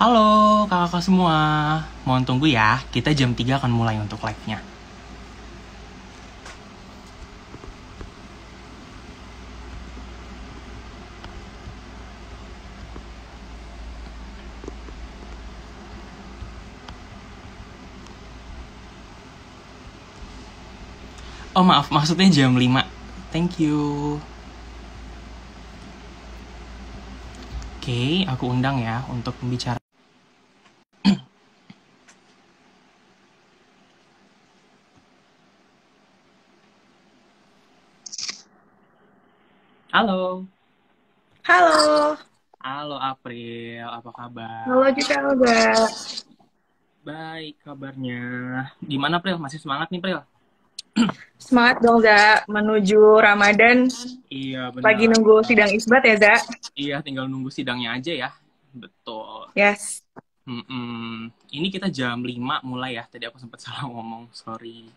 Halo kakak-kakak semua, mohon tunggu ya, kita jam 3 akan mulai untuk live-nya. Oh maaf, maksudnya jam 5. Thank you. Oke, aku undang ya untuk pembicara. Halo. Halo. Halo April, apa Halo kabar? juga, Mbak. Baik kabarnya. Gimana April, masih semangat nih April? Semangat dong, Za. Menuju Ramadan. Iya Lagi benar. nunggu sidang isbat ya, Za? Iya, tinggal nunggu sidangnya aja ya. Betul. Yes. Ini kita jam 5 mulai ya, tadi aku sempat salah ngomong, sorry.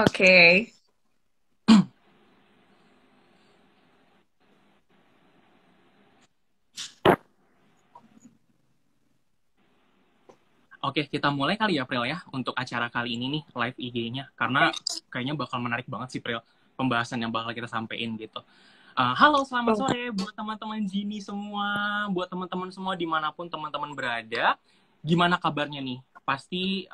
Oke. Oke, kita mulai kali ya, Pril ya, untuk acara kali ini nih, live IG-nya. Karena kayaknya bakal menarik banget sih, Pril, pembahasan yang bakal kita sampein gitu. Halo, selamat Oh, sore buat teman-teman Gini semua, buat teman-teman semua dimanapun teman-teman berada. Gimana kabarnya nih? Pasti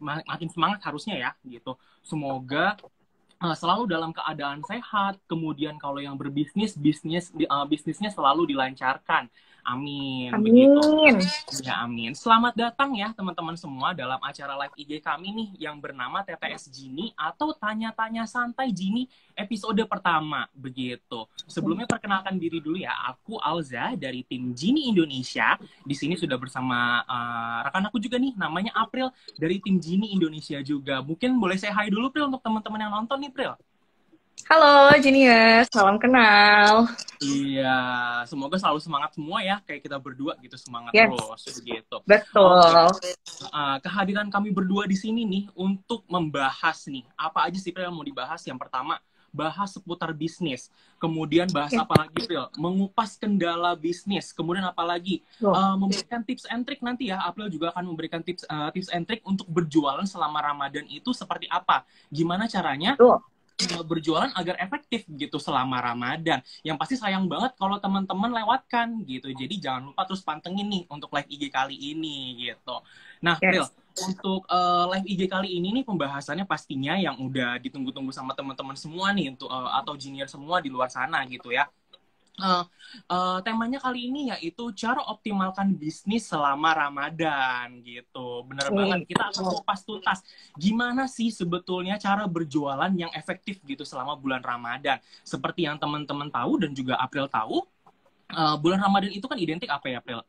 makin semangat harusnya ya, gitu. Semoga selalu dalam keadaan sehat. Kemudian kalau yang berbisnis, bisnisnya selalu dilancarkan. Amin, begitu. amin. Ya, amin. Selamat datang ya teman-teman semua dalam acara live IG kami nih yang bernama TTS Gini atau Tanya-Tanya Santai Gini episode pertama, begitu. Sebelumnya perkenalkan diri dulu ya, aku Alza dari tim Gini Indonesia. Di sini sudah bersama rekan aku juga nih, namanya April dari tim Gini Indonesia juga. Mungkin boleh saya hai dulu, Pril, untuk teman-teman yang nonton nih, Pril. Halo, Genius. Salam kenal. Iya, semoga selalu semangat semua ya, kayak kita berdua gitu, semangat Yes, terus begitu. Oke, betul. kehadiran kami berdua di sini nih untuk membahas nih, apa aja sih Pril yang mau dibahas? Yang pertama, bahas seputar bisnis. Kemudian bahas Yes, apa lagi Pril? Mengupas kendala bisnis. Kemudian apa lagi? betul. Memberikan tips and trick nanti ya, April juga akan memberikan tips and trick untuk berjualan selama Ramadan itu seperti apa? Gimana caranya Betul. berjualan agar efektif gitu selama Ramadan. Yang pasti sayang banget kalau teman-teman lewatkan gitu. Jadi jangan lupa terus pantengin nih untuk live IG kali ini gitu. Nah, Pril, Yes. untuk live IG kali ini nih pembahasannya pastinya yang udah ditunggu-tunggu sama teman-teman semua nih untuk atau junior semua di luar sana gitu ya. Uh, Temanya kali ini yaitu cara optimalkan bisnis selama Ramadan gitu. Bener banget, Oke. kita akan kupas tuntas gimana sih sebetulnya cara berjualan yang efektif gitu selama bulan Ramadan. Seperti yang teman-teman tahu dan juga April tahu, bulan Ramadan itu kan identik apa ya, April?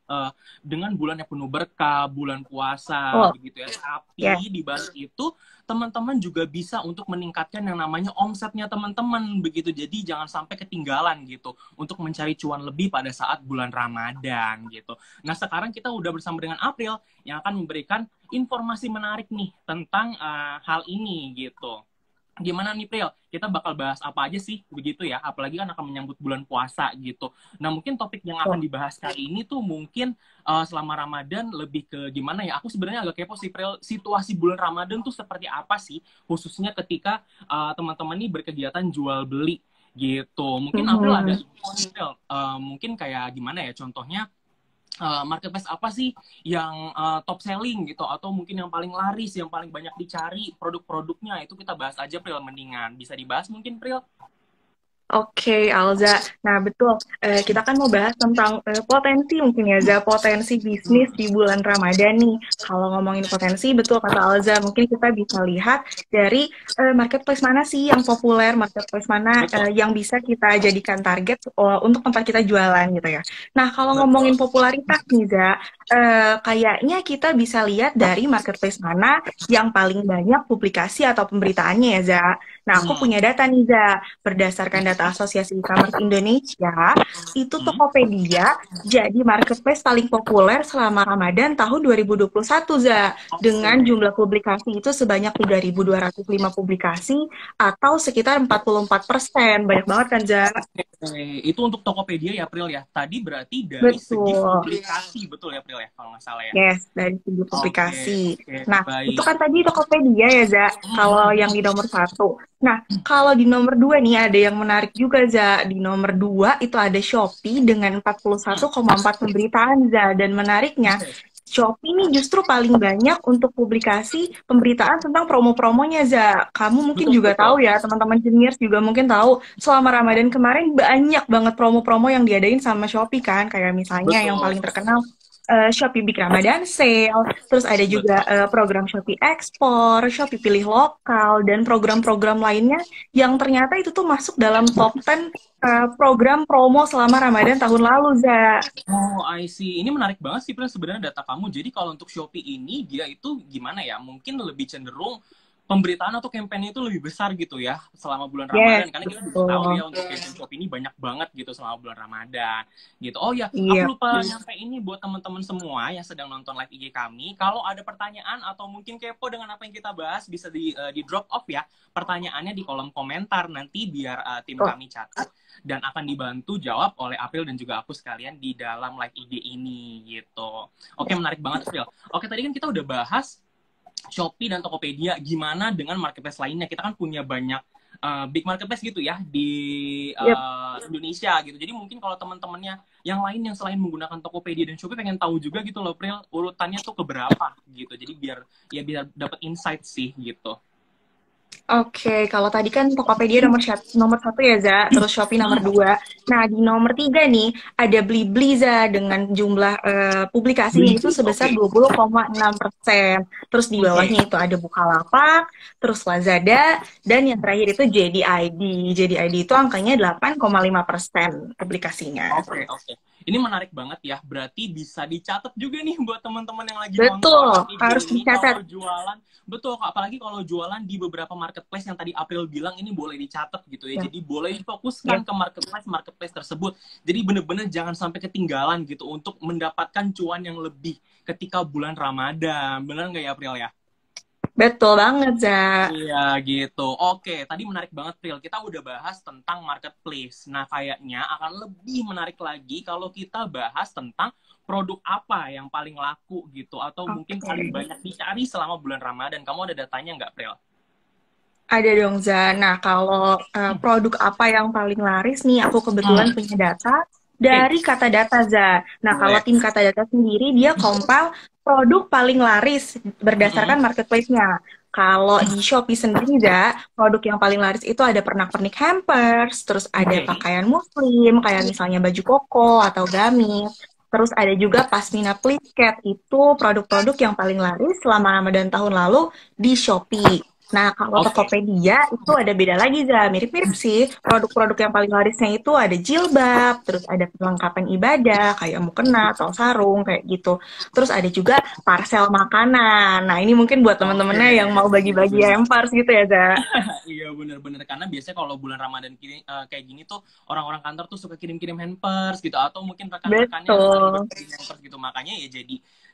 Dengan bulan yang penuh berkah, bulan puasa, Oh, begitu ya. yes. Tapi di balik itu, teman-teman juga bisa untuk meningkatkan yang namanya omsetnya teman-teman, begitu. Jadi jangan sampai ketinggalan gitu untuk mencari cuan lebih pada saat bulan Ramadan gitu. Nah, sekarang kita udah bersama dengan April yang akan memberikan informasi menarik nih tentang hal ini gitu. Gimana nih Pril? Kita bakal bahas apa aja sih begitu ya? Apalagi kan akan menyambut bulan puasa gitu. Nah mungkin topik yang akan Betul. dibahas kali ini tuh mungkin selama Ramadan lebih ke gimana ya? Aku sebenarnya agak kepo sih Pril. Situasi bulan Ramadan tuh seperti apa sih? Khususnya ketika teman-teman nih berkegiatan jual beli gitu. Mungkin April ada Mhm. info nih Pril. Mungkin kayak gimana ya? Contohnya marketplace apa sih yang top selling gitu atau mungkin yang paling laris, yang paling banyak dicari produk-produknya itu kita bahas aja Pril mendingan. Bisa dibahas mungkin Pril? Oke, Alza. Nah, betul. Kita kan mau bahas tentang potensi mungkin ya, Za. Potensi bisnis di bulan Ramadan nih. Kalau ngomongin potensi, betul kata Alza. Mungkin kita bisa lihat dari marketplace mana sih yang populer, marketplace mana Betul, yang bisa kita jadikan target untuk tempat kita jualan gitu ya. Nah, kalau betul. ngomongin popularitas nih, Za, kayaknya kita bisa lihat dari marketplace mana yang paling banyak publikasi atau pemberitaannya ya, Za. Nah, aku Hmm, punya data nih, Za. Berdasarkan data data Asosiasi E-commerce Indonesia, itu Tokopedia jadi marketplace paling populer selama Ramadan tahun 2021, Za. Dengan Oke. jumlah publikasi itu sebanyak 3.205 publikasi atau sekitar 44%. Banyak banget kan, Za? Oke, itu untuk Tokopedia ya, April ya. Tadi berarti dari segi Betul. publikasi, betul ya, April ya, kalau nggak salah ya. Yes, dari segi Oke, publikasi. oke, Nah, itu baik. kan tadi Tokopedia ya, Za, kalau yang di nomor satu. Nah, kalau di nomor dua nih ada yang menarik juga, Za. Di nomor dua itu ada Shopee dengan 41,4 pemberitaan, Za. Dan menariknya, Oke, Shopee ini justru paling banyak untuk publikasi pemberitaan tentang promo-promonya, Za. Kamu mungkin betul, juga betul. tahu ya, teman-teman juniors juga mungkin tahu, selama Ramadan kemarin banyak banget promo-promo yang diadain sama Shopee kan, kayak misalnya yang Betul, paling terkenal Shopee Big Ramadan Sale, terus ada juga betul. program Shopee Ekspor, Shopee Pilih Lokal, dan program-program lainnya yang ternyata itu tuh masuk dalam top 10 program promo selama Ramadan tahun lalu, Za. Oh, I see. Ini menarik banget sih, Pren, sebenarnya data kamu. Jadi kalau untuk Shopee ini, dia itu gimana ya? Mungkin lebih cenderung pemberitaan atau kampanye itu lebih besar gitu ya selama bulan Yes, Ramadan. Karena kita juga tahu ya betul. untuk kampanye Shopee ini banyak banget gitu selama bulan Ramadan. Gitu. Oh ya, aku Iya. lupa nyampe ini buat teman-teman semua yang sedang nonton live IG kami. Kalau ada pertanyaan atau mungkin kepo dengan apa yang kita bahas, bisa di drop off ya pertanyaannya di kolom komentar nanti biar tim Tuh. kami catat dan akan dibantu jawab oleh April dan juga aku sekalian di dalam live IG ini gitu. Oke, menarik banget, April. Oke, tadi kan kita udah bahas Shopee dan Tokopedia. Gimana dengan marketplace lainnya? Kita kan punya banyak big marketplace gitu ya di Yep. Indonesia gitu. Jadi mungkin kalau teman-temannya yang lain yang selain menggunakan Tokopedia dan Shopee pengen tahu juga gitu loh, April, urutannya tuh keberapa gitu. Jadi biar dapat insight sih gitu. Oke, kalau tadi kan Tokopedia nomor satu ya, Za. Terus Shopee nomor dua. Nah, di nomor tiga nih, ada Blibli, Za. Dengan jumlah publikasinya itu Blibli, sebesar oke. 20,6%. Terus di Oke. bawahnya itu ada Bukalapak, terus Lazada, dan yang terakhir itu JDID. JDID itu angkanya 8,5% publikasinya. Oke, oke. Ini menarik banget ya. Berarti bisa dicatat juga nih buat teman-teman yang lagi nonton Betul, video harus ini kalau dicatat. jualan. Betul, apalagi kalau jualan di beberapa marketplace yang tadi April bilang ini boleh dicatat gitu ya. Ya, Jadi boleh ya. difokuskan ke marketplace tersebut. Jadi bener-bener jangan sampai ketinggalan gitu untuk mendapatkan cuan yang lebih ketika bulan Ramadan. Bener nggak ya, April ya? Betul banget, Za. Iya gitu. Oke, tadi menarik banget, Pril. Kita udah bahas tentang marketplace. Nah, kayaknya akan lebih menarik lagi kalau kita bahas tentang produk apa yang paling laku gitu. Atau mungkin paling Oke. banyak dicari selama bulan Ramadan. Kamu ada datanya nggak, Pril? Ada dong, Za. Nah, kalau produk apa yang paling laris nih, aku kebetulan Hmm. punya data Oke, dari Kata Data, Za. Nah, kalau boleh. tim Kata Data sendiri, dia compile produk paling laris Mm-mm. berdasarkan marketplace-nya. Kalau di Shopee sendiri, Za, produk yang paling laris itu ada pernak-pernik hampers, terus ada Oke. pakaian muslim, kayak misalnya baju koko atau gamis. Terus ada juga Pasmina Please Cat, itu produk-produk yang paling laris selama Ramadan tahun lalu di Shopee. Nah, kalau Oke. Tokopedia itu ada beda lagi, Za. Mirip-mirip sih. Produk-produk yang paling larisnya itu ada jilbab, terus ada perlengkapan ibadah, kayak mukena atau sarung, kayak gitu. Terus ada juga parcel makanan. Nah, ini mungkin buat Oke. teman-temannya yang mau Iya, bagi-bagi benar. hampers gitu ya, Za. Iya bener-bener karena biasanya kalau bulan Ramadan kayak gini tuh orang-orang kantor tuh suka kirim-kirim hampers gitu atau mungkin rekan-rekannya saling Betul. berbagi hampers gitu makanya ya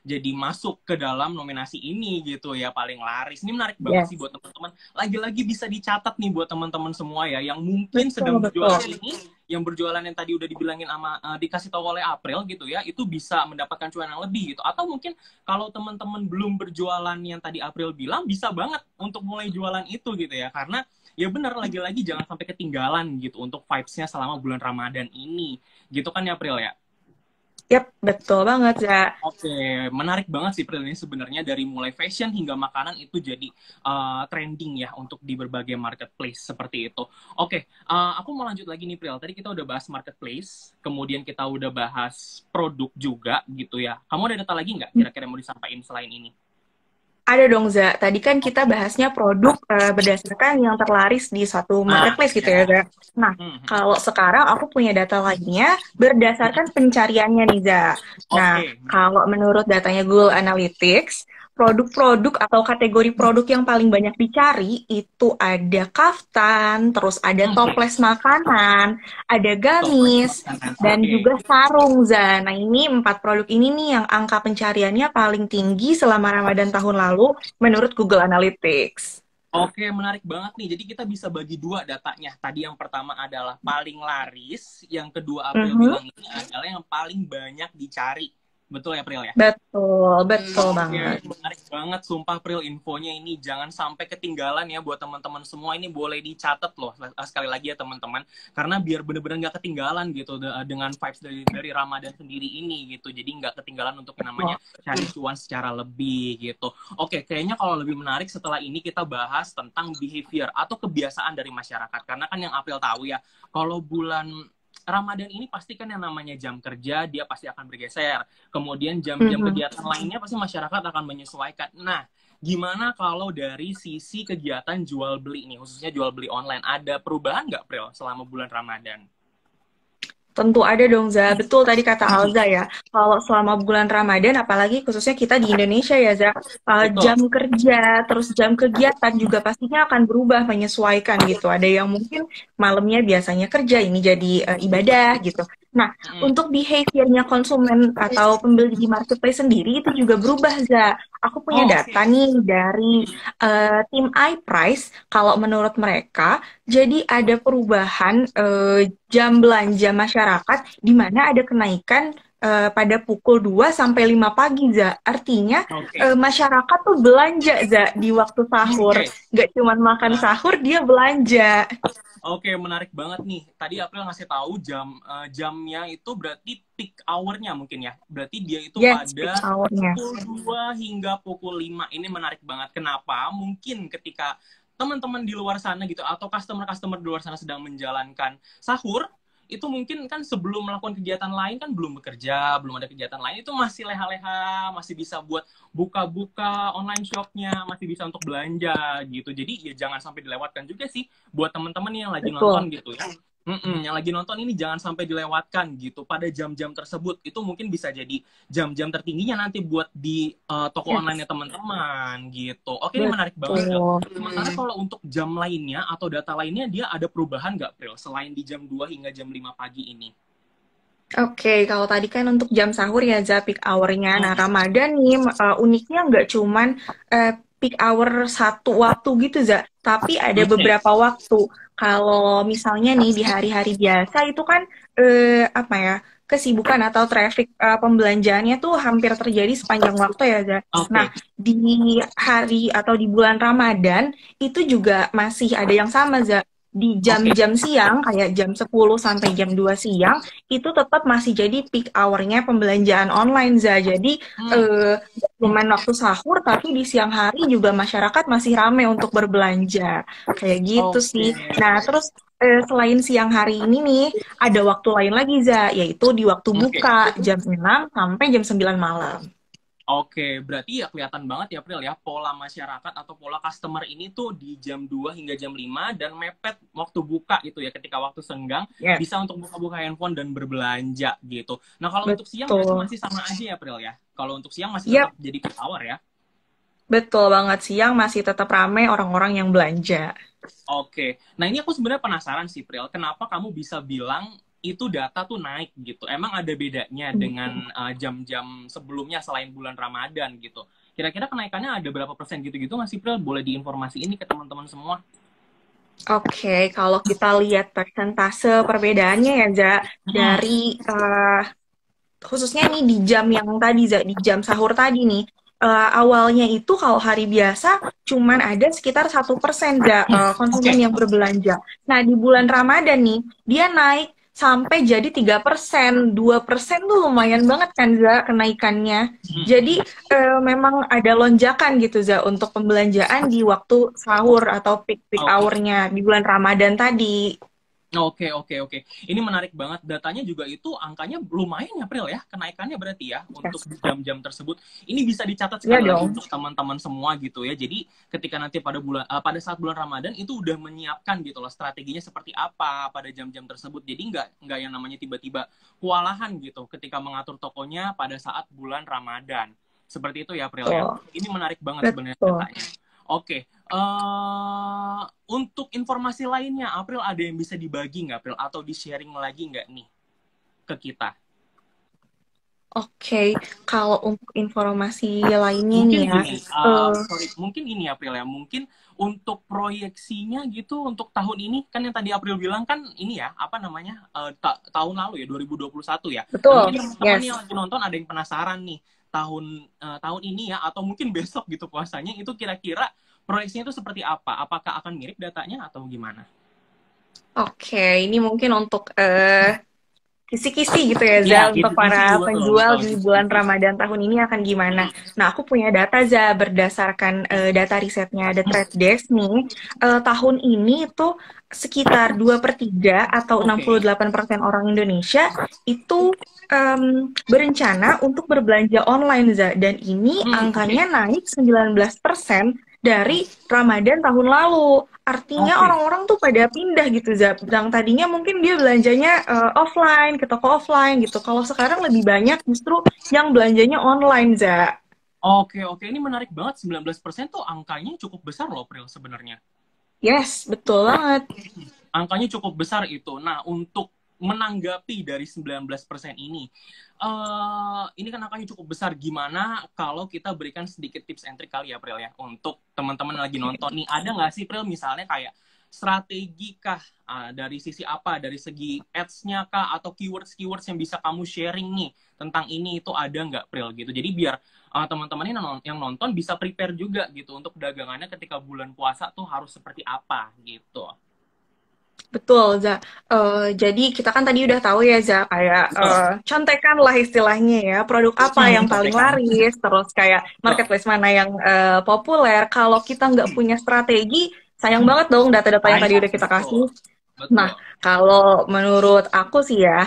jadi masuk ke dalam nominasi ini gitu ya paling laris. Ini menarik banget sih Yes. buat teman-teman. Lagi-lagi bisa dicatat nih buat teman-teman semua ya yang mungkin Betul, sedang berjualan betul. ini yang berjualan yang tadi udah dibilangin sama dikasih tahu oleh April gitu ya itu bisa mendapatkan cuan yang lebih gitu atau mungkin kalau teman-teman belum berjualan yang tadi April bilang bisa banget untuk mulai jualan itu gitu ya karena ya benar lagi-lagi jangan sampai ketinggalan gitu untuk vibes-nya selama bulan Ramadan ini gitu kan ya April ya. Yap, betul banget, Za. Oke, menarik banget sih April ini sebenarnya dari mulai fashion hingga makanan itu jadi trending ya untuk di berbagai marketplace seperti itu. Oke, aku mau lanjut lagi nih April. Tadi kita udah bahas marketplace, kemudian kita udah bahas produk juga gitu ya. Kamu ada data lagi nggak kira-kira mau disampaikan selain ini? Ada dong, Za. Tadi kan kita bahasnya produk berdasarkan yang terlaris di suatu Ah, marketplace gitu ya, ya. Za. Nah, kalau sekarang aku punya data lainnya berdasarkan pencariannya nih, Za. Nah, Oke, menarik. kalau menurut datanya Google Analytics, produk-produk atau kategori produk yang paling banyak dicari itu ada kaftan, terus ada toples makanan, ada Toples gamis, makanan. dan Oke. juga sarung, Za. Nah, ini 4 produk ini nih yang angka pencariannya paling tinggi selama Ramadan tahun lalu menurut Google Analytics. Oke, menarik banget nih. Jadi kita bisa bagi dua datanya. Tadi yang pertama adalah paling laris, yang kedua April Mhm. bilang ini adalah yang paling banyak dicari. Betul ya, April ya? Betul, betul Oke, banget. menarik banget sumpah Pril infonya ini. Jangan sampai ketinggalan ya buat teman-teman semua. Ini boleh dicatat loh sekali lagi ya teman-teman. Karena biar bener-bener nggak ketinggalan gitu dengan vibes dari Ramadan sendiri ini gitu. Jadi nggak ketinggalan untuk yang namanya cari cuan secara lebih gitu. Oke, kayaknya kalau lebih menarik setelah ini kita bahas tentang behavior atau kebiasaan dari masyarakat. Karena kan yang April tahu ya, kalau bulan Ramadan ini pasti kan yang namanya jam kerja dia pasti akan bergeser. Kemudian jam-jam Mhm. kegiatan lainnya pasti masyarakat akan menyesuaikan. Nah, gimana kalau dari sisi kegiatan jual beli nih, khususnya jual beli online, ada perubahan nggak, Pril, selama bulan Ramadan? Tentu ada dong, Za. Betul tadi kata Alza ya. Kalau selama bulan Ramadan, apalagi khususnya kita di Indonesia ya, Za, Betul. jam kerja, terus jam kegiatan juga pastinya akan berubah, menyesuaikan gitu. Ada yang mungkin malamnya biasanya kerja, ini jadi ibadah gitu. Nah, Mm-mm. untuk behaviornya konsumen atau pembeli di marketplace sendiri itu juga berubah, Za. Aku punya Oh, data oke. nih dari tim iPrice. Kalau menurut mereka, jadi ada perubahan jam belanja masyarakat di mana ada kenaikan pada pukul 2 sampai 5 pagi, Za. Artinya Oke. masyarakat tuh belanja, Za, di waktu sahur. Oke. Nggak cuma makan Nah, sahur, dia belanja. oke, menarik banget nih. Tadi April ngasih tahu jamnya itu berarti peak hour-nya mungkin ya. Berarti dia itu Yes, peak pada hour-nya. pukul 2 hingga pukul 5. Ini menarik banget. Kenapa? Mungkin ketika teman-teman di luar sana gitu atau customer-customer di luar sana sedang menjalankan sahur, itu mungkin kan sebelum melakukan kegiatan lain kan belum bekerja, belum ada kegiatan lain, itu masih leha-leha, masih bisa buat buka-buka online shopnya, masih bisa untuk belanja gitu. Jadi ya jangan sampai dilewatkan juga sih buat teman-teman yang lagi Betul. nonton gitu ya. Yang lagi nonton ini jangan sampai dilewatkan gitu pada jam-jam tersebut. Itu mungkin bisa jadi jam-jam tertingginya nanti buat di toko online-nya Yes, teman-teman gitu. Oke, ini menarik banget ya. betul. Sementara kalau untuk jam lainnya atau data lainnya dia ada perubahan nggak, Pril? Selain di jam 2 hingga jam 5 pagi ini. Oke, kalau tadi kan untuk jam sahur ya, Za, peak hour-nya. Nah, Hmm, Ramadan nih uniknya nggak cuman peak hour satu waktu gitu, Za. Tapi ada oke. beberapa waktu. Kalau misalnya nih di hari-hari biasa itu kan apa ya, kesibukan atau traffic pembelanjaannya tuh hampir terjadi sepanjang waktu ya, Za. Nah, Oke. di hari atau di bulan Ramadan itu juga masih ada yang sama, Za. Di Oke. jam-jam siang, kayak jam 10 sampai jam 2 siang, itu tetap masih jadi peak hour-nya pembelanjaan online, Za. Jadi Hmm, nggak cuma waktu sahur, tapi di siang hari juga masyarakat masih ramai untuk berbelanja. Kayak gitu oke. sih. Nah, terus selain siang hari ini nih, ada waktu lain lagi, Za, yaitu di waktu Oke. buka jam 6 sampai jam 9 malam. Oke, berarti ya kelihatan banget ya, April ya, pola masyarakat atau pola customer ini tuh di jam 2 hingga jam 5 dan mepet waktu buka gitu ya, ketika waktu senggang Yes, bisa untuk buka-buka handphone dan berbelanja gitu. Nah, kalau untuk siang berarti betul. masih sama aja ya, April ya? Kalau untuk siang masih tetap Yap, jadi peak hour ya? betul banget. Siang masih tetap ramai orang-orang yang belanja. Oke. Nah, ini aku sebenarnya penasaran sih, Pril. Kenapa kamu bisa bilang itu data tuh naik gitu? Emang ada bedanya dengan jam-jam sebelumnya selain bulan Ramadan gitu? Kira-kira kenaikannya ada berapa persen gitu-gitu nggak sih, Pril? Boleh diinformasi ini ke teman-teman semua? Oke, kalau kita lihat persentase perbedaannya ya, Za, Hmm, dari khususnya nih di jam yang tadi, Za, di jam sahur tadi nih, awalnya itu kalau hari biasa cuman ada sekitar 1%, Za, konsumen oke. yang berbelanja. Nah, di bulan Ramadan nih, dia naik sampai jadi 3%, 2% tuh lumayan banget kan, Za, kenaikannya. Jadi memang ada lonjakan gitu, Za, untuk pembelanjaan di waktu sahur atau peak-peak Oke. hour-nya di bulan Ramadan tadi. Oke, oke, oke. Ini menarik banget. Datanya juga itu angkanya lumayan ya, Pril ya. Kenaikannya berarti ya untuk Yes. jam-jam tersebut. Ini bisa dicatat Iya sekali lagi dong. untuk teman-teman semua gitu ya. Jadi ketika nanti pada saat bulan Ramadan itu udah menyiapkan gitu loh strateginya seperti apa pada jam-jam tersebut. Jadi nggak yang namanya tiba-tiba kewalahan gitu ketika mengatur tokonya pada saat bulan Ramadan. Seperti itu ya, April ya. Betul. Ini menarik banget sebenarnya Betul. datanya. Oke, untuk informasi lainnya, April ada yang bisa dibagi nggak, April? Atau di-sharing lagi nggak nih ke kita? Oke, kalau untuk informasi lainnya nih Mungkin ya, gini, sorry, mungkin ini April ya, mungkin untuk proyeksinya gitu untuk tahun ini, kan yang tadi April bilang kan ini ya, apa namanya, tahun lalu ya, 2021 ya. Nah, betul, mungkin teman-teman yang yes. lagi nonton ada yang penasaran nih, tahun ini ya, atau mungkin besok gitu puasanya, itu kira-kira proyeksinya itu seperti apa? Apakah akan mirip datanya atau gimana? Oke, ini mungkin untuk kisi-kisi gitu ya, Iya, Za, untuk kisi-kisi, para betul, penjual betul, di bulan kisi-kisi. Ramadan tahun ini akan gimana. Nah, aku punya data, Za, berdasarkan data risetnya The Trade Desk nih, tahun ini itu sekitar 2/3 atau enam puluh Oke, delapan persen orang Indonesia itu berencana untuk berbelanja online, Za. Dan ini oke, angkanya naik 19% dari Ramadan tahun lalu. Artinya oke. orang-orang tuh pada pindah gitu, Zap. Yang tadinya mungkin dia belanjanya offline, ke toko offline gitu. Kalau sekarang lebih banyak justru yang belanjanya online, Zap. Oke, oke. Ini menarik banget. 19% tuh angkanya cukup besar loh, April, sebenarnya. Yes, betul banget. Angkanya cukup besar itu. Nah, untuk menanggapi dari 19% ini kan angkanya cukup besar. Gimana kalau kita berikan sedikit tips and trick kali ya, April ya, untuk teman-teman yang lagi nonton nih. Ada nggak sih, April, misalnya kayak strategi kah dari sisi apa? Dari segi ads-nya kah? Atau keywords-keywords yang bisa kamu sharing nih tentang ini itu ada nggak, April? Gitu. Jadi biar teman-teman ini yang nonton bisa prepare juga gitu untuk dagangannya ketika bulan puasa tuh harus seperti apa gitu. Betul, Za. Jadi kita kan tadi udah tahu ya, Za, kayak Betul. contekan lah istilahnya ya, produk apa yang paling Contekan. laris, terus kayak Betul. marketplace mana yang populer. Kalau kita nggak punya strategi, sayang banget dong data-data yang tadi Sayang, udah kita betul. kasih. Nah, Betul. kalau menurut aku sih ya,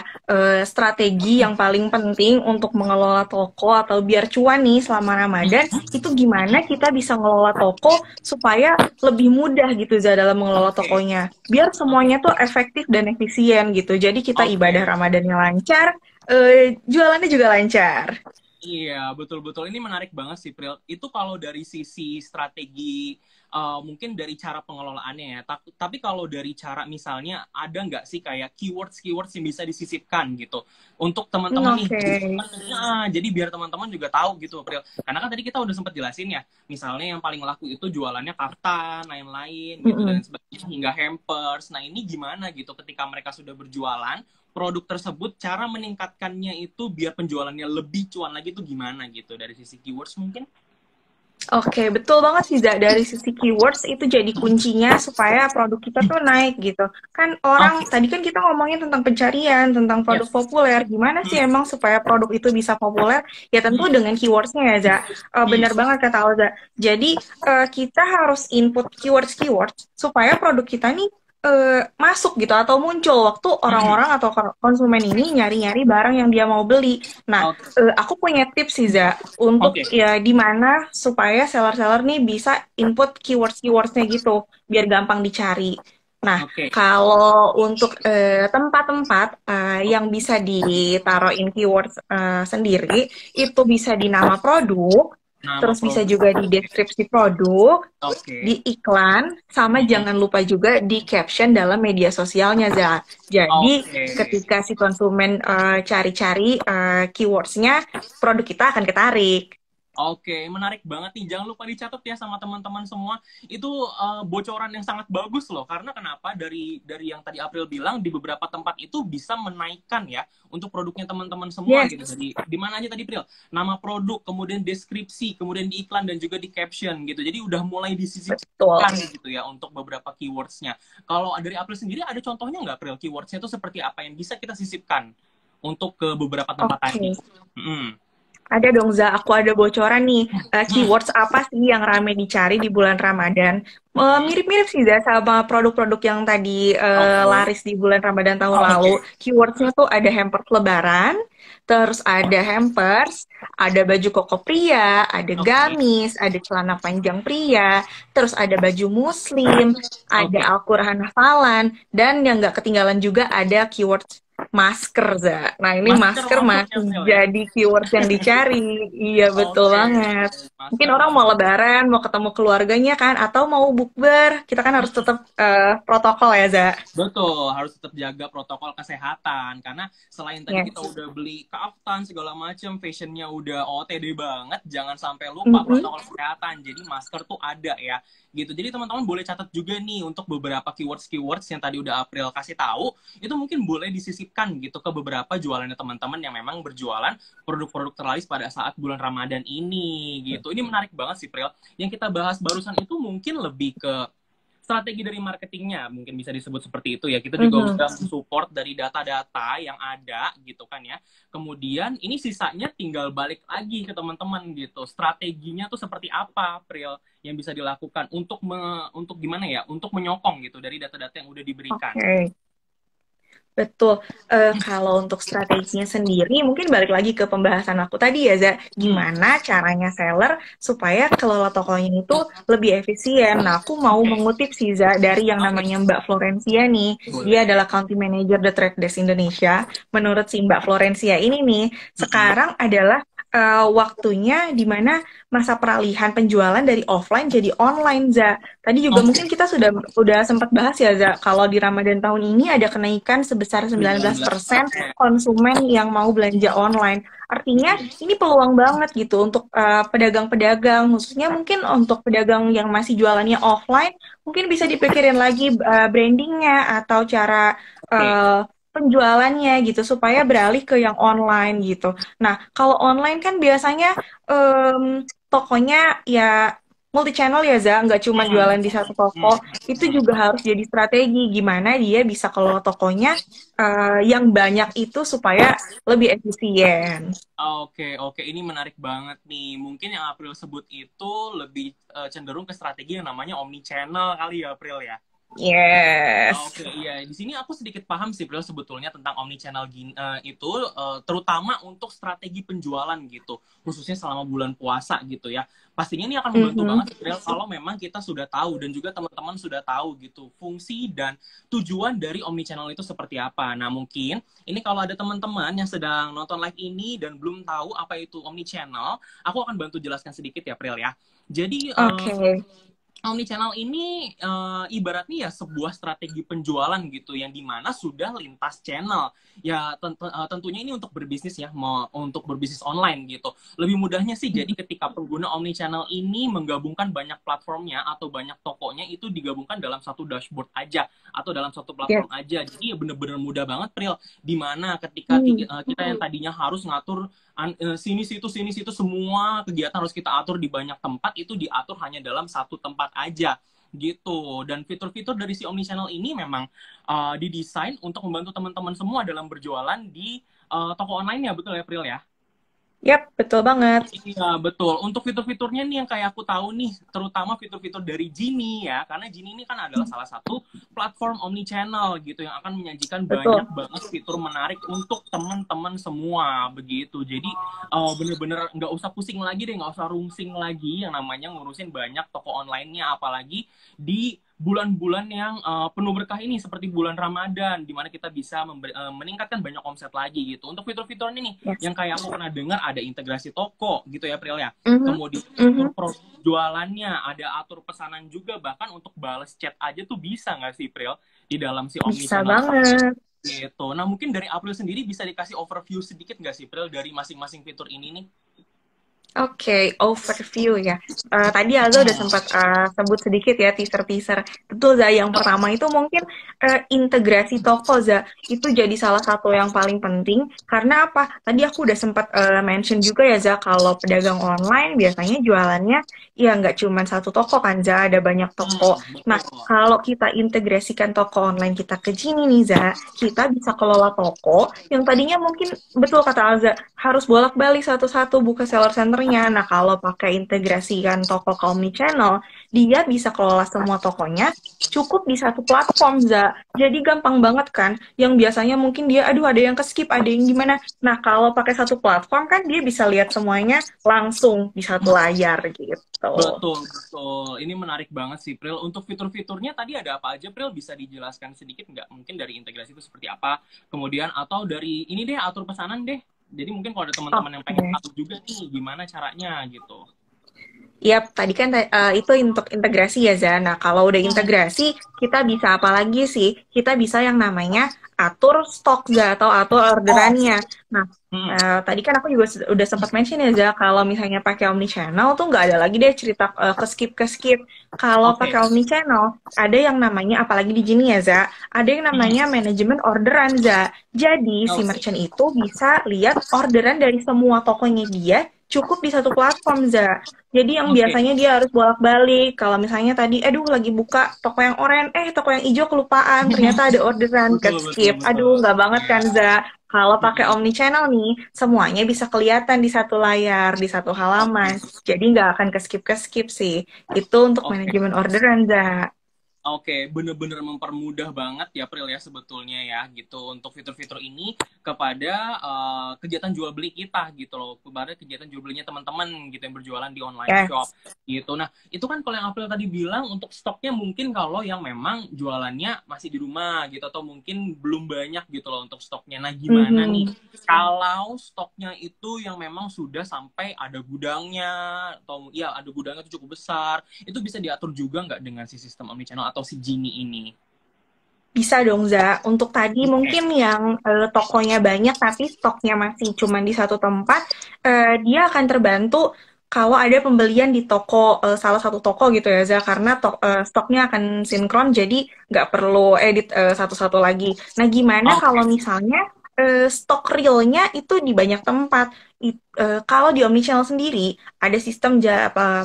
strategi yang paling penting untuk mengelola toko atau biar cuan nih selama Ramadan, itu gimana kita bisa ngelola toko supaya lebih mudah gitu Za dalam mengelola Oke. tokonya. Biar Oke. semuanya tuh efektif dan efisien gitu. Jadi kita ibadah Oke. Ramadannya lancar, jualannya juga lancar. Iya, betul-betul. Ini menarik banget sih, Pril. Itu kalau dari sisi strategi, mungkin dari cara pengelolaannya ya. Tapi kalau dari cara misalnya, ada nggak sih kayak keywords-keywords yang bisa disisipkan gitu. Untuk teman-teman nih. Oke. Nah, jadi biar teman-teman juga tahu gitu, Pril. Karena kan tadi kita udah sempat jelasin ya. Misalnya yang paling laku itu jualannya kaftan, lain-lain gitu, dan Mm-mm. sebagainya, hingga hampers. Nah, ini gimana gitu ketika mereka sudah berjualan, produk tersebut, cara meningkatkannya itu biar penjualannya lebih cuan lagi itu gimana gitu dari sisi keywords mungkin? Oke, betul banget sih, Za. Dari sisi keywords itu jadi kuncinya supaya produk kita tuh naik gitu. Kan orang, Oke, tadi kan kita ngomongin tentang pencarian, tentang produk yes. populer. Gimana sih Hmm, emang supaya produk itu bisa populer? Ya tentu hmm, dengan keywordsnya ya, Za. hmm. Benar banget kata Alza. Jadi kita harus input keywords-keywords supaya produk kita nih masuk gitu atau muncul waktu Hmm. orang-orang atau konsumen ini nyari-nyari barang yang dia mau beli. Nah, Oke, aku punya tips sih, Za, untuk oke, ya di mana supaya seller-seller nih bisa input keywords-keywordsnya gitu biar gampang dicari. Nah, oke, kalau untuk tempat-tempat oke. yang bisa ditaruhin keywords sendiri, itu bisa di nama produk, Nama terus bisa produk. juga di deskripsi produk, di Oke. iklan, sama Hmm. jangan lupa juga di caption dalam media sosialnya, Za. Jadi, Oke. ketika si konsumen cari-cari keywords-nya, produk kita akan ketarik. Oke, menarik banget nih. Jangan lupa dicatat ya sama teman-teman semua. Itu bocoran yang sangat bagus loh. Karena kenapa? Dari yang tadi April bilang, di beberapa tempat itu bisa menaikkan ya untuk produknya teman-teman semua gitu. Yes, Jadi di mana aja tadi April? Nama produk, kemudian deskripsi, kemudian di iklan dan juga di caption gitu. Jadi udah mulai betul. disisipkan gitu ya untuk beberapa keywords-nya. Kalau dari April sendiri ada contohnya nggak April? Keywords-nya itu seperti apa yang bisa kita sisipkan untuk ke beberapa tempat tadi? Oke. Hmm. Ada dong, Za. Aku ada bocoran nih. Hmm. Keywords apa sih yang rame dicari di bulan Ramadan? Hmm. Mirip-mirip sih, Za, sama produk-produk yang tadi Oke. laris di bulan Ramadan tahun lalu. Oke. Keywordsnya tuh ada hampers lebaran, terus ada hampers, ada baju koko pria, ada Oke. gamis, ada celana panjang pria, terus ada baju muslim, ada Oke. Al-Quran hafalan, dan yang nggak ketinggalan juga ada keywords masker, Za. Nah, ini Masker masker masuk ya, masih Pril ya? jadi keyword yang dicari. Iya, betul Oke, banget. Mungkin masker orang mau masuk. lebaran, mau ketemu keluarganya kan, atau mau bukber. Kita kan harus tetap protokol ya, Za. Betul, harus tetap jaga protokol kesehatan karena selain tadi kita Yes. udah beli kaftan segala macam, fashionnya udah OTD banget, jangan sampai lupa Mm-mm. protokol kesehatan. Jadi masker tuh ada ya, gitu. Jadi teman-teman boleh catat juga nih untuk beberapa keywords yang tadi udah April kasih tahu, itu mungkin boleh disisipkan gitu ke beberapa jualannya teman-teman yang memang berjualan produk-produk terlaris pada saat bulan Ramadan ini, gitu. Ini menarik banget sih, April. Yang kita bahas barusan itu mungkin lebih ke strategi dari marketingnya, mungkin bisa disebut seperti itu ya. Kita juga Mhm. udah support dari data-data yang ada gitu kan ya. Kemudian ini sisanya tinggal balik lagi ke teman-teman gitu. Strateginya tuh seperti apa, April, yang bisa dilakukan untuk gimana ya? Untuk menyokong gitu dari data-data yang udah diberikan. Oke. Betul. Kalau untuk strateginya sendiri, mungkin balik lagi ke pembahasan aku tadi ya, Za. Hmm, Gimana caranya seller supaya kelola tokonya itu lebih efisien. Nah, aku mau oke. mengutip sih, Za, dari yang Oke, namanya Mbak Florencia nih. Dia boleh. adalah Country Manager The Trade Desk Indonesia. Menurut si Mbak Florencia ini nih, Mm-mm. sekarang adalah waktunya di mana masa peralihan penjualan dari offline jadi online, Za. Tadi juga Oke, mungkin kita udah sempat bahas ya, Za, kalau di Ramadan tahun ini ada kenaikan sebesar 19% 19%. konsumen yang mau belanja online. Artinya ini peluang banget gitu untuk pedagang-pedagang, khususnya mungkin untuk pedagang yang masih jualannya offline, mungkin bisa dipikirin lagi brandingnya atau cara Oke. penjualannya gitu supaya beralih ke yang online gitu. Nah, kalau online kan biasanya tokonya ya multi channel ya, Za, nggak cuma Hmm, jualan di satu hmm, toko. Itu hmm. juga harus jadi strategi gimana dia bisa kelola tokonya yang banyak itu supaya lebih efisien. Oke, oke, ini menarik banget nih. Mungkin yang April sebut itu lebih cenderung ke strategi yang namanya omni channel kali ya, April ya. Yes. Oke, iya. Di sini aku sedikit paham sih, Bro, sebetulnya tentang omnichannel itu, terutama untuk strategi penjualan gitu, khususnya selama bulan puasa gitu ya. Pastinya ini akan membantu Mhm. banget, Bro, kalau memang kita sudah tahu dan juga teman-teman sudah tahu gitu fungsi dan tujuan dari omnichannel itu seperti apa. Nah, mungkin ini kalau ada teman-teman yang sedang nonton live ini dan belum tahu apa itu omnichannel, aku akan bantu jelaskan sedikit ya, April ya. Jadi, Oke. Omnichannel ini ibaratnya ya sebuah strategi penjualan gitu yang dimana sudah lintas channel. Ya tentunya ini untuk berbisnis ya, untuk berbisnis online gitu. Lebih mudahnya sih jadi ketika pengguna omnichannel ini menggabungkan banyak platformnya atau banyak tokonya itu digabungkan dalam satu dashboard aja atau dalam satu Yes. platform aja. Jadi ya bener-bener mudah banget, Pril. Dimana ketika Hmm. kita yang tadinya harus ngatur sini situ semua kegiatan harus kita atur di banyak tempat, itu diatur hanya dalam satu tempat aja gitu. Dan fitur-fitur dari si omnichannel ini memang didesain untuk membantu teman-teman semua dalam berjualan di toko online ya, betul ya, April ya? Yap, betul banget. Iya, betul. Untuk fitur-fiturnya nih yang kayak aku tahu nih, terutama fitur-fitur dari Genie ya, karena Genie ini kan adalah salah satu platform omnichannel gitu yang akan menyajikan banyak Betul. banget fitur menarik untuk teman-teman semua begitu. Jadi bener-bener nggak usah pusing lagi deh, nggak usah rungsing lagi yang namanya ngurusin banyak toko online-nya, apalagi di bulan-bulan yang penuh berkah ini seperti bulan Ramadan di mana kita bisa meningkatkan banyak omset lagi gitu. Untuk fitur-fiturnya nih Yes. yang kayak aku pernah dengar ada integrasi toko gitu ya, April ya. Mhm. Kemudian atur Mhm. produk jualannya, ada atur pesanan juga, bahkan untuk balas chat aja tuh bisa nggak sih, April, di dalam si Bisa omnichannel banget. gitu. Nah, mungkin dari April sendiri bisa dikasih overview sedikit nggak sih, April, dari masing-masing fitur ini nih? Oke, overview ya. Tadi Alza udah sempat sebut sedikit ya teaser-teaser. Betul, Za. Yang pertama itu mungkin integrasi toko, Za. Itu jadi salah satu yang paling penting. Karena apa? Tadi aku udah sempat mention juga ya, Za, kalau pedagang online biasanya jualannya ya nggak cuma satu toko kan, Za. Ada banyak toko. Nah, Betul. kalau kita integrasikan toko online kita ke sini nih, Za, kita bisa kelola toko yang tadinya mungkin, betul kata Alza, harus bolak-balik satu-satu buka seller center tokonya. Nah, kalau pakai integrasikan toko ke omnichannel, dia bisa kelola semua tokonya cukup di satu platform, Za. Jadi gampang banget kan, yang biasanya mungkin dia, aduh ada yang ke-skip, ada yang gimana. Nah, kalau pakai satu platform kan dia bisa lihat semuanya langsung di satu layar gitu. Betul, betul. Ini menarik banget sih, Pril. Untuk fitur-fiturnya tadi ada apa aja, Pril? Bisa dijelaskan sedikit nggak? Mungkin dari integrasi itu seperti apa? Kemudian, atau dari ini deh, atur pesanan deh. Jadi mungkin kalau ada teman-teman yang pengen Oke. atur juga nih, gimana caranya gitu. Yap, tadi kan itu untuk integrasi ya, Za. Nah, kalau udah Hmm, integrasi, kita bisa apa lagi sih? Kita bisa yang namanya atur stok, Za, atau atur orderannya. Nah, hmm, tadi kan aku juga udah sempat mention ya, Za, kalau misalnya pakai omnichannel tuh nggak ada lagi deh cerita ke skip. Kalau oke. pakai omnichannel, ada yang namanya, apalagi di sini ya, Za, ada yang Hmm, namanya manajemen orderan, Za. Jadi, si oke. merchant itu bisa lihat orderan dari semua tokonya dia cukup di satu platform, Za. Jadi yang Oke. biasanya dia harus bolak-balik. Kalau misalnya tadi, aduh lagi buka toko yang oranye, toko yang hijau kelupaan, ternyata ada orderan ke Betul, betul, skip. Aduh, betul. nggak banget kan, Ya. Za? Kalau pakai Hmm, omnichannel nih, semuanya bisa kelihatan di satu layar, di satu halaman. oke. Jadi nggak akan ke skip sih. Itu untuk Oke. manajemen orderan, Za. Oke, bener-bener mempermudah banget ya Pril ya sebetulnya ya gitu untuk fitur-fitur ini kepada kegiatan jual beli kita gitu loh, kepada kegiatan jual belinya teman-teman gitu yang berjualan di online shop Yes. gitu. Nah, itu kan kalau yang April tadi bilang untuk stoknya mungkin kalau yang memang jualannya masih di rumah gitu atau mungkin belum banyak gitu loh untuk stoknya. Nah, gimana nih Mhm. kalau stoknya itu yang memang sudah sampai ada gudangnya atau ya ada gudangnya itu cukup besar itu bisa diatur juga nggak dengan si sistem omnichannel atau si Genie ini? Bisa dong, Za. Untuk tadi Oke. mungkin yang tokonya banyak tapi stoknya masih cuma di satu tempat, dia akan terbantu kalau ada pembelian di toko salah satu toko gitu ya, Za. Karena stoknya akan sinkron, jadi nggak perlu edit satu-satu lagi. Nah, gimana kalau Oke. misalnya stok realnya itu di banyak tempat? Kalau di Omnichannel sendiri ada sistem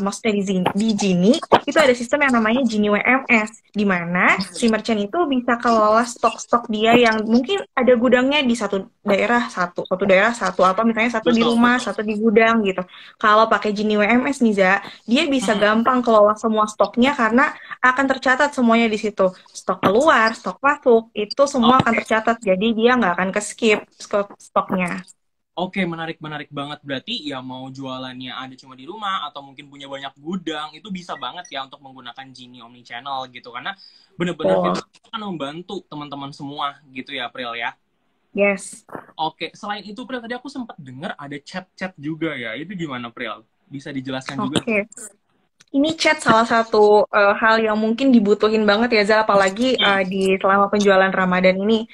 maksudnya di Genie itu ada sistem yang namanya Genie WMS, di mana si merchant itu bisa kelola stok-stok dia yang mungkin ada gudangnya di satu daerah satu, atau misalnya satu di Betul, rumah, betul. satu di gudang gitu. Kalau pakai Genie WMS nih, Za, dia bisa Hmm. gampang kelola semua stoknya karena akan tercatat semuanya di situ. Stok keluar, stok masuk, itu semua akan Oke. tercatat. Jadi dia nggak akan ke skip stoknya. Oke, menarik banget. Berarti ya mau jualannya ada cuma di rumah atau mungkin punya banyak gudang, itu bisa banget ya untuk menggunakan Genie Omnichannel gitu. Karena bener-bener Oh, fitur itu akan membantu teman-teman semua gitu ya, April ya. yes. Oke, selain itu, April, tadi aku sempat dengar ada chat-chat juga ya. Itu gimana, April? Bisa dijelaskan juga? Oke. Ini chat salah satu hal yang mungkin dibutuhin banget ya, Za, apalagi Hmm. di selama penjualan Ramadan ini.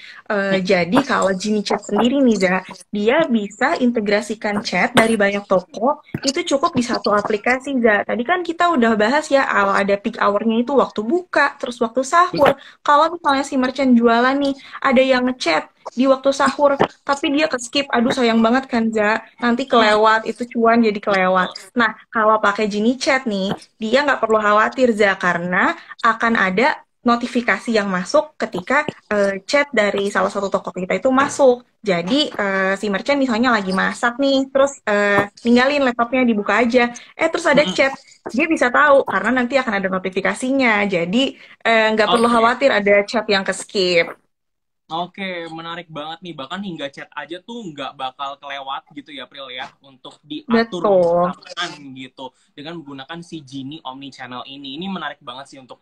Jadi kalau Genie Chat sendiri nih, Za, dia bisa integrasikan chat dari banyak toko, itu cukup di satu aplikasi, Za. Tadi kan kita udah bahas ya, ada peak hour-nya itu waktu buka, terus waktu sahur. Kalau misalnya si merchant jualan nih, ada yang ngechat di waktu sahur, tapi dia ke skip, aduh sayang banget kan, Za. Nanti Hmm. kelewat, itu cuan jadi kelewat. Nah, kalau pakai Genie Chat nih, dia nggak perlu khawatir, Za, karena akan ada notifikasi yang masuk ketika chat dari salah satu toko kita itu masuk. Jadi si merchant misalnya lagi masak nih, terus ninggalin laptopnya dibuka aja, terus ada Hmm. chat, dia bisa tahu karena nanti akan ada notifikasinya. Jadi nggak perlu Oke. khawatir ada chat yang ke skip. Oke, menarik banget nih. Bahkan hingga chat aja tuh nggak bakal kelewat gitu ya, Pril ya. Untuk diatur Betul. bersamaan gitu. Dengan menggunakan si Genie Omnichannel ini. Ini menarik banget sih untuk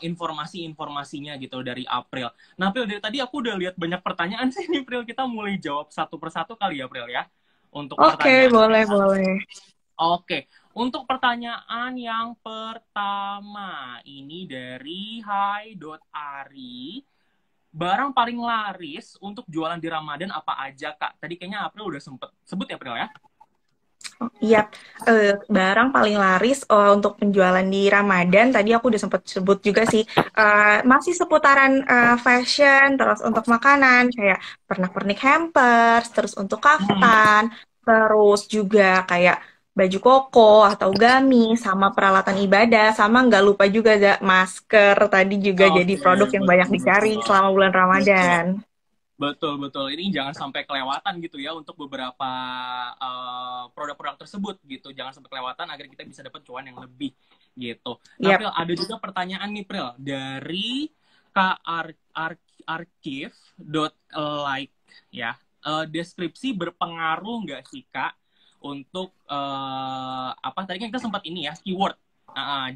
informasi-informasinya gitu dari April. Nah, Pril, dari tadi aku udah lihat banyak pertanyaan sih nih, Pril. Kita mulai jawab satu persatu kali ya, Pril ya. Untuk Oke, pertanyaan. boleh, boleh. Oke, untuk pertanyaan yang pertama. Ini dari Hai.Ari. Barang paling laris untuk jualan di Ramadan apa aja, Kak? Tadi kayaknya April udah sempet sebut ya, April ya? Iya, barang paling laris untuk penjualan di Ramadan tadi aku udah sempat sebut juga sih. Masih seputaran fashion, terus untuk makanan kayak pernak-pernik hampers, terus untuk Hmm, kaftan, terus juga kayak baju koko atau gamis, sama peralatan ibadah, sama nggak lupa juga masker tadi juga jadi oke, produk yang banyak betul, dicari betul. selama bulan Betul. Ramadan. Betul, betul. Ini jangan sampai kelewatan gitu ya untuk beberapa produk-produk tersebut gitu. Jangan sampai kelewatan agar kita bisa dapat cuan yang lebih gitu. Nah, Yap. Pril, ada juga pertanyaan nih, Pril, dari karchive.like ya. Deskripsi berpengaruh nggak sih, Kak, untuk apa tadi kan kita sempat ini ya, keyword.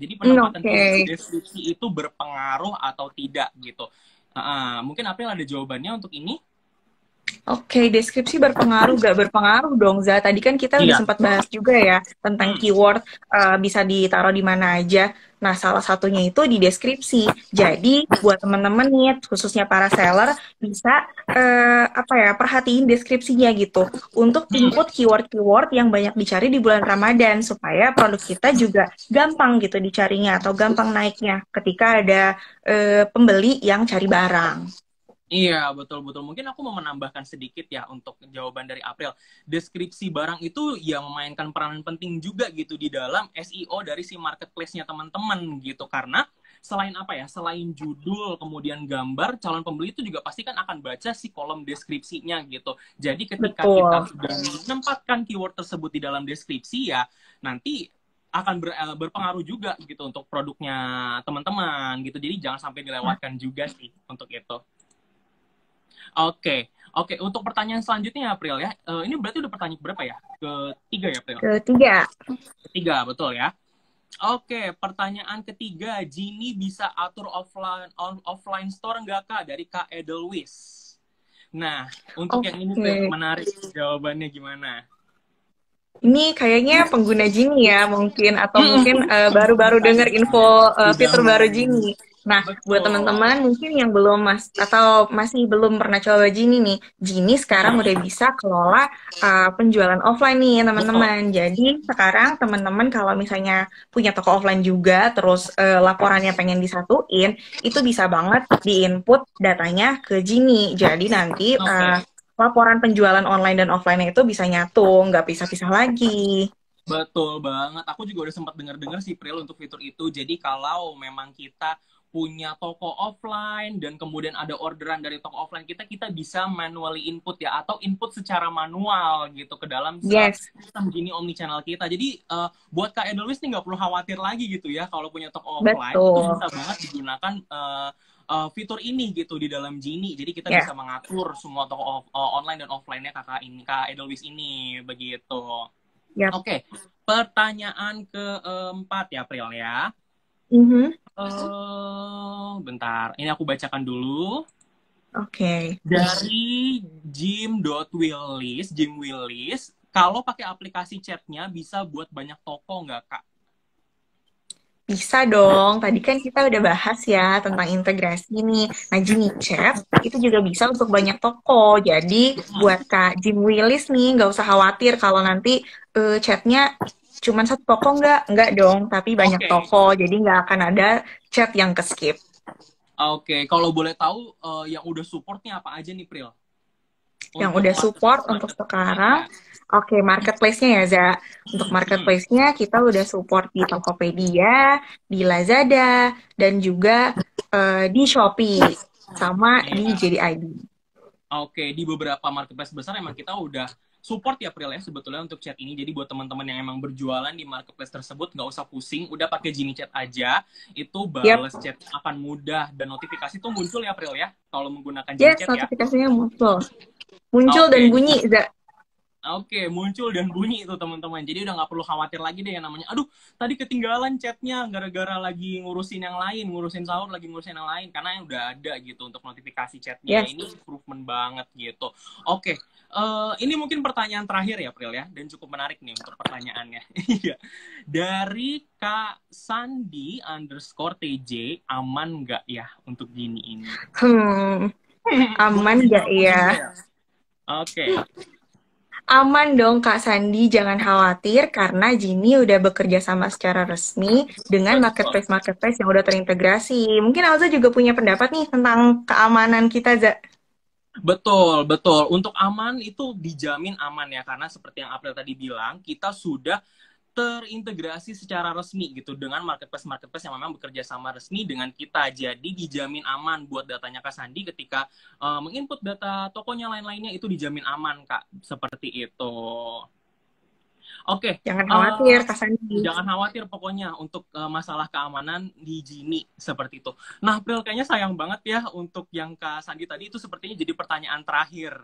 Jadi penempatan keyword di Oke. deskripsi itu berpengaruh atau tidak gitu. Mungkin April ada jawabannya untuk ini? Oke, deskripsi berpengaruh gak berpengaruh dong, Za. Tadi kan kita udah Iya. sempat bahas juga ya tentang Hmm. keyword bisa ditaruh di mana aja. Nah, salah satunya itu di deskripsi. Jadi, buat teman-teman nih, khususnya para seller, bisa apa ya, perhatiin deskripsinya gitu untuk Hmm. input keyword-keyword yang banyak dicari di bulan Ramadan supaya produk kita juga gampang gitu dicarinya atau gampang naiknya ketika ada pembeli yang cari barang. Iya, betul-betul. Mungkin aku mau menambahkan sedikit ya untuk jawaban dari April. Deskripsi barang itu ya memainkan peranan penting juga gitu di dalam SEO dari si marketplace-nya teman-teman gitu. Karena selain apa ya, selain judul, kemudian gambar, calon pembeli itu juga pasti kan akan baca si kolom deskripsinya gitu. Jadi ketika kita Betul. sudah menempatkan keyword tersebut di dalam deskripsi ya, nanti akan berpengaruh juga gitu untuk produknya teman-teman gitu. Jadi jangan sampai dilewatkan juga sih untuk itu. Oke, oke. Untuk pertanyaan selanjutnya, April ya. Ini berarti udah pertanyaan berapa ya? Ketiga ya, April? Ketiga. Ketiga, betul ya. Oke, pertanyaan ketiga. Gini bisa atur offline store nggak, Kak? Dari Kak Edelweiss. Nah, untuk yang ini, April, Oke. menarik. Jawabannya gimana? Ini kayaknya pengguna Gini ya mungkin atau mungkin baru-baru Bisa dengar jadi. info Sudah fitur baru mau. Gini. Nah, buat Betul. teman-teman mungkin yang belum atau masih belum pernah coba Gini nih, Gini sekarang udah Hmm, bisa kelola penjualan offline nih betul. teman-teman. Jadi sekarang teman-teman kalau misalnya punya toko offline juga, terus laporannya pengen disatuin, itu bisa banget diinput datanya ke Gini. Jadi nanti Oke. laporan penjualan online dan offline itu bisa nyatu, nggak pisah-pisah lagi. Betul banget. Aku juga udah sempat dengar-dengar sih Pril untuk fitur itu. Jadi kalau memang kita punya toko offline dan kemudian ada orderan dari toko offline kita, kita bisa manually input ya atau input secara manual gitu ke dalam Yes, sistem gini omnichannel kita. Jadi buat Kak Edelweiss nih nggak perlu khawatir lagi gitu ya kalau punya toko offline itu betul. bisa banget digunakan fitur ini gitu di dalam Gini. Jadi kita Ya, bisa mengatur semua toko online dan offline-nya kakak ini Kak Edelweiss ini begitu. ya. Oke, pertanyaan keempat ya, April ya. Mhm. Bentar, ini aku bacakan dulu. Oke. Dari Jim Willis, kalau pakai aplikasi chatnya bisa buat banyak toko nggak, Kak? Bisa dong. Tadi kan kita udah bahas ya tentang integrasi nih. Nah, Gini Chat itu juga bisa untuk banyak toko. Jadi buat Kak Jim Willis nih, nggak usah khawatir kalau nanti chatnya cuma satu toko nggak dong, tapi banyak Oke, toko. Jadi nggak akan ada chat yang ke skip. oke. Kalau boleh tahu yang udah supportnya apa aja nih, Pril? Yang Untuk udah support untuk marketplace-nya, sekarang. ya. Oke, marketplace-nya ya, Za. Untuk Hmm, marketplace-nya kita udah support di Tokopedia, di Lazada, dan juga di Shopee, sama di iya. JDID. Oke, di beberapa marketplace besar emang kita udah support ya April ya sebetulnya untuk chat ini. Jadi buat teman-teman yang emang berjualan di marketplace tersebut nggak usah pusing, udah pakai Genie Chat aja, itu Yap, bales chat akan mudah dan notifikasi tuh muncul ya April ya kalau menggunakan Genie yes, Chat ya. notifikasinya muncul. Muncul dan Oke, bunyi, Za. oke, muncul dan bunyi itu teman-teman. Jadi udah nggak perlu khawatir lagi deh yang namanya, aduh tadi ketinggalan chatnya gara-gara lagi ngurusin yang lain, ngurusin sahur lagi ngurusin yang lain. Karena yang udah ada gitu untuk notifikasi chatnya. Yes. Ini improvement banget gitu. Oke, ini mungkin pertanyaan terakhir ya April ya. Dan cukup menarik nih untuk pertanyaannya. Iya. Dari Kak Sandi underscore TJ, aman nggak ya untuk gini ini? Boleh Aman nggak dijawab langsung ya? juga ya? Oke. Aman dong Kak Sandi, jangan khawatir karena Gini udah bekerja sama secara resmi dengan Betul. marketplace-marketplace yang udah terintegrasi. Mungkin Alza juga punya pendapat nih tentang keamanan kita, Za. Betul, betul. Untuk aman itu dijamin aman ya, karena seperti yang April tadi bilang, kita sudah terintegrasi secara resmi gitu dengan marketplace yang memang bekerja sama resmi dengan kita. Jadi dijamin aman buat datanya Kak Sandi ketika menginput data tokonya lain-lainnya itu dijamin aman Kak. Seperti itu. Oke, Jangan khawatir, Kak Sandi. jangan khawatir pokoknya untuk masalah keamanan di Gini seperti itu. Nah, April kayaknya sayang banget ya untuk yang Kak Sandi tadi itu sepertinya jadi pertanyaan terakhir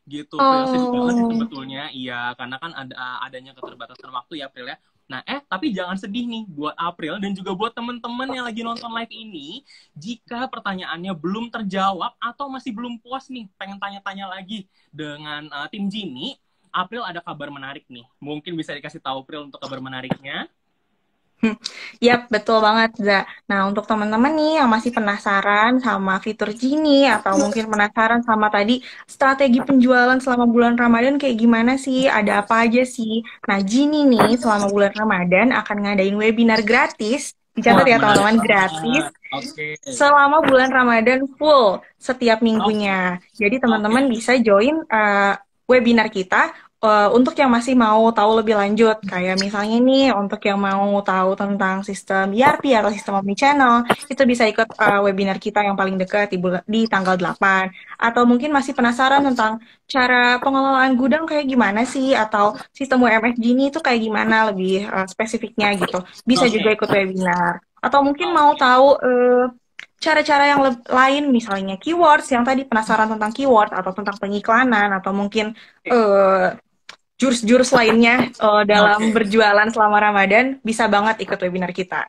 gitu. April sedih banget sih sebetulnya, iya karena kan adanya keterbatasan waktu ya April ya. Nah, tapi jangan sedih nih buat April dan juga buat teman-teman yang lagi nonton live ini, jika pertanyaannya belum terjawab atau masih belum puas nih, pengen tanya-tanya lagi dengan tim Gini, April ada kabar menarik nih. Mungkin bisa dikasih tahu April untuk kabar menariknya. Yap, betul banget, Za. Nah, untuk teman-teman nih yang masih penasaran sama fitur Gini atau mungkin penasaran sama tadi strategi penjualan selama bulan Ramadan kayak gimana sih? Ada apa aja sih? Nah, Gini nih selama bulan Ramadan akan ngadain webinar gratis. Dicatat Wah, ya menarik teman-teman, gratis banget. Oke. selama bulan Ramadan full setiap minggunya. Jadi teman-teman Oke. bisa join webinar kita untuk yang masih mau tahu lebih lanjut. Kayak misalnya nih untuk yang mau tahu tentang sistem ERP atau sistem omnichannel, itu bisa ikut webinar kita yang paling dekat di tanggal 8. Atau mungkin masih penasaran tentang cara pengelolaan gudang kayak gimana sih, atau sistem WMS Gini itu kayak gimana lebih spesifiknya gitu. Bisa juga Oke. ikut webinar. Atau mungkin mau Oke. tahu cara-cara yang lain, misalnya keywords, yang tadi penasaran tentang keyword, atau tentang pengiklanan, atau mungkin uh, jurus-jurus lainnya dalam Oke. berjualan selama Ramadan, bisa banget ikut webinar kita.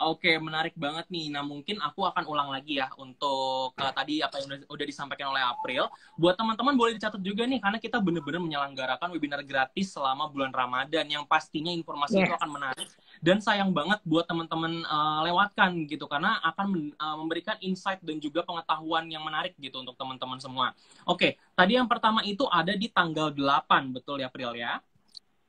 Oke, menarik banget nih. Nah, mungkin aku akan ulang lagi ya untuk tadi apa yang udah disampaikan oleh April. Buat teman-teman boleh dicatat juga nih, karena kita benar-benar menyelenggarakan webinar gratis selama bulan Ramadan yang pastinya informasi itu Yes. akan menarik. Dan sayang banget buat teman-teman lewatkan gitu, karena akan memberikan insight dan juga pengetahuan yang menarik gitu untuk teman-teman semua. Oke, tadi yang pertama itu ada di tanggal 8, betul ya April ya?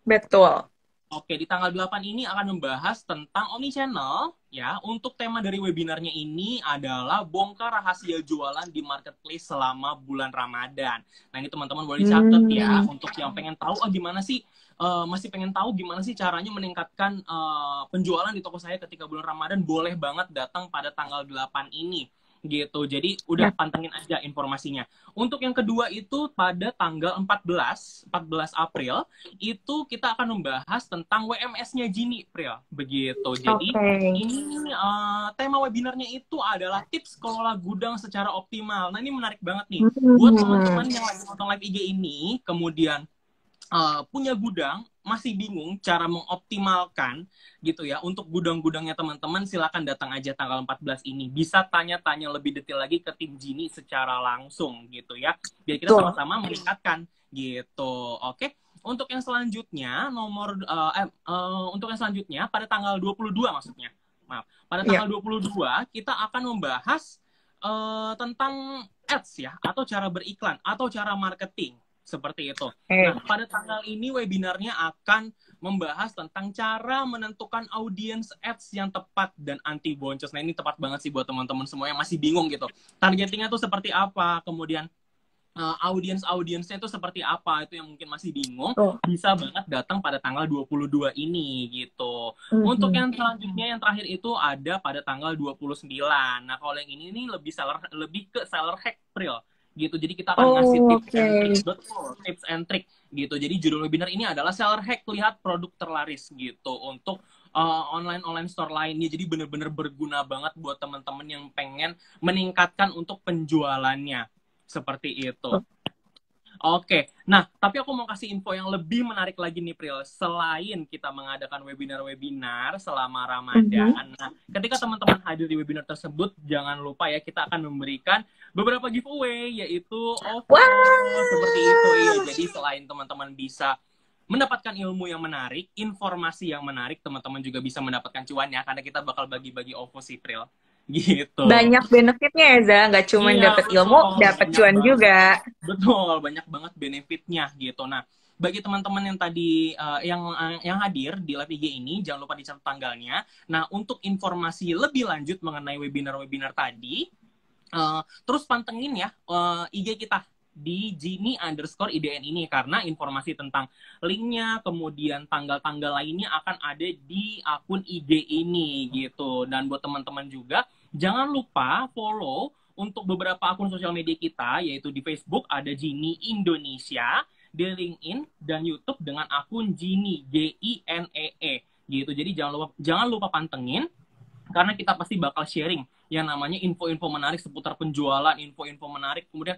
Betul. Oke, di tanggal 8 ini akan membahas tentang omnichannel ya. Untuk tema dari webinarnya ini adalah bongkar rahasia jualan di marketplace selama bulan Ramadan. Nah, ini teman-teman boleh dicatat ya untuk yang pengen tahu gimana sih masih pengen tahu gimana sih caranya meningkatkan penjualan di toko saya ketika bulan Ramadan, boleh banget datang pada tanggal 8 ini gitu. Jadi udah Yap. pantengin aja informasinya. Untuk yang kedua itu pada tanggal 14 April itu kita akan membahas tentang WMS-nya Gini, Pril. Begitu. Jadi Oke. ini tema webinarnya itu adalah tips kelola gudang secara optimal. Nah, ini menarik banget nih. Buat teman-teman yang lagi nonton live IG ini, kemudian punya gudang, masih bingung cara mengoptimalkan gitu ya untuk gudang-gudangnya teman-teman, silakan datang aja tanggal 14 ini. Bisa tanya-tanya lebih detail lagi ke tim Gini secara langsung gitu ya. Biar kita sama-sama meningkatkan gitu. Oke. Untuk yang selanjutnya untuk yang selanjutnya pada tanggal 22 maksudnya. Maaf. Pada tanggal 22 kita akan membahas tentang ads ya, atau cara beriklan atau cara marketing. Seperti itu. Nah, pada tanggal ini webinarnya akan membahas tentang cara menentukan audience ads yang tepat dan anti boncos. Nah, ini tepat banget sih buat teman-teman semua yang masih bingung gitu. Targetingnya tuh seperti apa, kemudian audiensnya itu seperti apa, itu yang mungkin masih bingung, bisa banget datang pada tanggal 22 ini gitu. Untuk yang selanjutnya, yang terakhir itu ada pada tanggal 29. Nah, kalau yang ini nih lebih ke seller hack, Pril. Gitu. Jadi kita akan ngasih tips and trick, betul, tips and trick gitu. Jadi judul webinar ini adalah seller hack, lihat produk terlaris gitu untuk online store lainnya. Jadi benar-benar berguna banget buat teman-teman yang pengen meningkatkan untuk penjualannya. Seperti itu. Oke, nah tapi aku mau kasih info yang lebih menarik lagi nih Pril. Selain kita mengadakan webinar-webinar selama Ramadan, nah ketika teman-teman hadir di webinar tersebut, jangan lupa ya kita akan memberikan beberapa giveaway, yaitu seperti itu. Iya, jadi selain teman-teman bisa mendapatkan ilmu yang menarik, informasi yang menarik, teman-teman juga bisa mendapatkan cuan ya, karena kita bakal bagi-bagi OVO sih Pril. Gitu. Banyak benefitnya ya, Za. Nggak cuma dapat ilmu, dapat cuan juga. Betul, banyak banget benefitnya gitu. Nah, bagi teman-teman yang tadi yang hadir di live IG ini, jangan lupa dicatat tanggalnya. Nah, untuk informasi lebih lanjut mengenai webinar-webinar tadi, terus pantengin ya IG kita di Gini_IDN ini, karena informasi tentang linknya, kemudian tanggal-tanggal lainnya akan ada di akun IG ini gitu. Dan buat teman-teman juga, jangan lupa follow untuk beberapa akun sosial media kita, yaitu di Facebook ada Gini Indonesia, di LinkedIn dan YouTube dengan akun Gini, G-I-N-E-E gitu. Jadi jangan lupa pantengin, karena kita pasti bakal sharing yang namanya info-info menarik seputar penjualan, info-info menarik, kemudian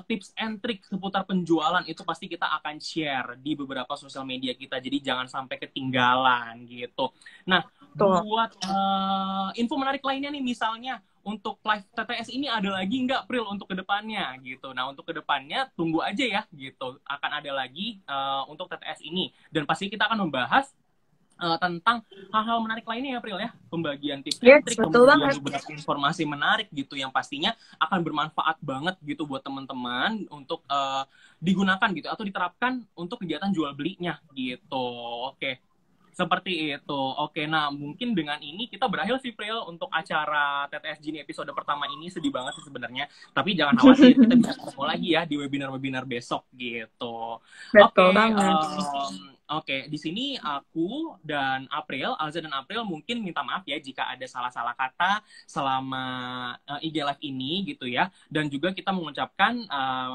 tips and trick seputar penjualan, itu pasti kita akan share di beberapa sosial media kita, jadi jangan sampai ketinggalan gitu. Nah, buat info menarik lainnya nih, misalnya untuk live TTS ini ada lagi nggak, Pril, untuk kedepannya gitu. Nah, untuk kedepannya tunggu aja ya gitu, akan ada lagi untuk TTS ini, dan pasti kita akan membahas tentang hal-hal menarik lainnya ya, Pril ya, pembagian tips and trik, kemudian beberapa informasi menarik gitu yang pastinya akan bermanfaat banget gitu buat teman-teman untuk digunakan gitu atau diterapkan untuk kegiatan jual belinya gitu. Oke. Seperti itu. Oke, nah mungkin dengan ini kita berakhir sih, Pril, untuk acara TTS Gini episode pertama ini. Sedih banget sih sebenarnya. Tapi jangan khawatir, kita bisa ketemu lagi ya di webinar-webinar besok gitu. Oke, di sini aku dan April, Alza dan April mungkin minta maaf ya jika ada salah-salah kata selama IG Live ini gitu ya. Dan juga kita mengucapkan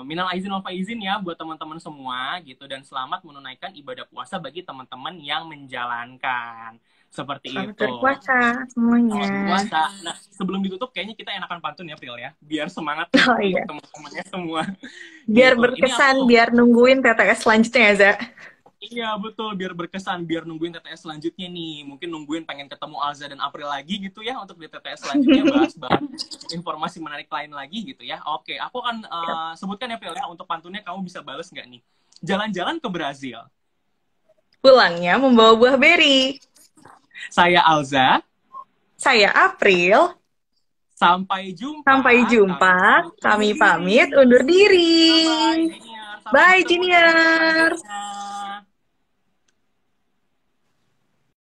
minal aizin wal faizin ya buat teman-teman semua gitu. Dan selamat menunaikan ibadah puasa bagi teman-teman yang menjalankan. Seperti selamat itu. Berpuasa semuanya. Puasa. Nah, sebelum ditutup kayaknya kita enakan pantun ya, Pril ya. Biar semangat iya. teman-temannya semua. Biar gitu. Berkesan, biar nungguin TTS selanjutnya ya, Za. Iya betul, biar berkesan, biar nungguin TTS selanjutnya nih. Mungkin nungguin pengen ketemu Alza dan April lagi gitu ya, untuk di TTS selanjutnya bahas informasi menarik lain lagi gitu ya. Oke, aku akan sebutkan ya, April ya, untuk pantunnya kamu bisa bales nggak nih? Jalan-jalan ke Brazil. Pulangnya membawa buah beri. Saya Alza. Saya April. Sampai jumpa. Sampai jumpa. Kami pamit undur diri. Bye, Junior.